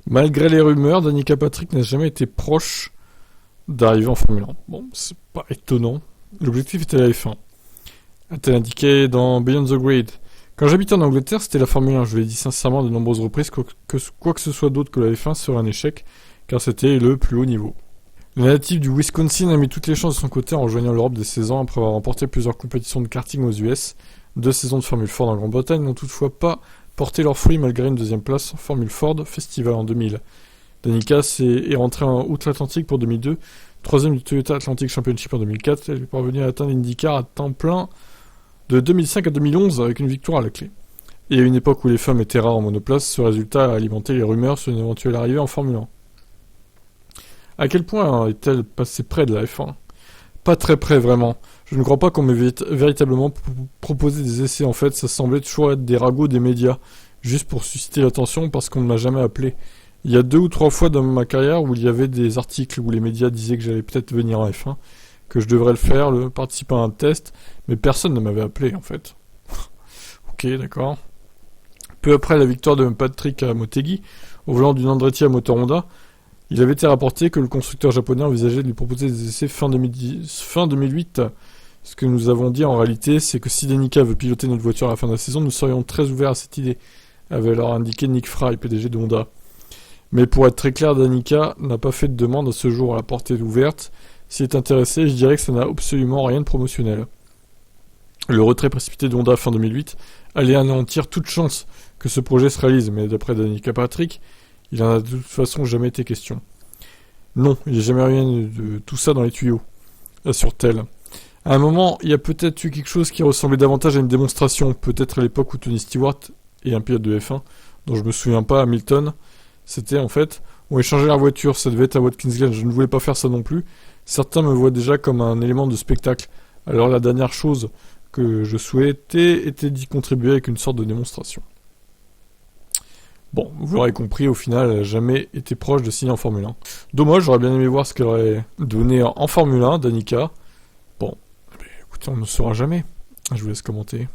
Malgré les rumeurs, Danica Patrick n'a jamais été proche d'arriver en Formule 1. Bon, c'est pas étonnant. L'objectif était la F1. A-t-elle indiqué dans Beyond the Grid. Quand j'habitais en Angleterre, c'était la Formule 1. Je l'ai dit sincèrement de nombreuses reprises, quoi que ce soit d'autre que la F1 serait un échec, car c'était le plus haut niveau. Le natif du Wisconsin a mis toutes les chances de son côté en rejoignant l'Europe dès 16 ans après avoir remporté plusieurs compétitions de karting aux US. 2 saisons de Formule Ford en Grande-Bretagne n'ont toutefois pas porté leurs fruits malgré une deuxième place en Formule Ford Festival en 2000. Danica est rentrée en Outre-Atlantique pour 2002, troisième du Toyota Atlantic Championship en 2004. Elle est parvenue à atteindre l'IndyCar à temps plein de 2005 à 2011 avec une victoire à la clé. Et à une époque où les femmes étaient rares en monoplace, ce résultat a alimenté les rumeurs sur une éventuelle arrivée en Formule 1. À quel point est-elle passée près de la F1 ? Pas très près vraiment. Je ne crois pas qu'on m'ait véritablement proposé des essais. En fait, ça semblait toujours être des ragots des médias, juste pour susciter l'attention parce qu'on ne m'a jamais appelé. Il y a 2 ou 3 fois dans ma carrière où il y avait des articles où les médias disaient que j'allais peut-être venir en F1, que je devrais le faire, participer à un test, mais personne ne m'avait appelé en fait. Ok, d'accord. Peu après la victoire de Patrick à Motegi, au volant d'une Andretti à moteur Honda, il avait été rapporté que le constructeur japonais envisageait de lui proposer des essais fin 2008. Ce que nous avons dit en réalité, c'est que si Danica veut piloter notre voiture à la fin de la saison, nous serions très ouverts à cette idée, avait alors indiqué Nick Fry, PDG de Honda. Mais pour être très clair, Danica n'a pas fait de demande à ce jour à la portée ouverte. S'il est intéressé, je dirais que ça n'a absolument rien de promotionnel. Le retrait précipité de Honda fin 2008 allait anéantir toute chance que ce projet se réalise, mais d'après Danica Patrick, il en a de toute façon jamais été question. Non, il n'y a jamais rien de tout ça dans les tuyaux, assure-t-elle. À un moment, il y a peut-être eu quelque chose qui ressemblait davantage à une démonstration, peut-être à l'époque où Tony Stewart et un pilote de F1, dont je me souviens pas, Hamilton, c'était en fait, ont échangé leur voiture, ça devait être à Watkins Glen, je ne voulais pas faire ça non plus. Certains me voient déjà comme un élément de spectacle, alors la dernière chose que je souhaitais était d'y contribuer avec une sorte de démonstration. Bon, vous l'aurez compris, au final, elle n'a jamais été proche de signer en Formule 1. Dommage, j'aurais bien aimé voir ce qu'elle aurait donné en Formule 1, Danica. Bon, écoutez, on ne saura jamais. Je vous laisse commenter.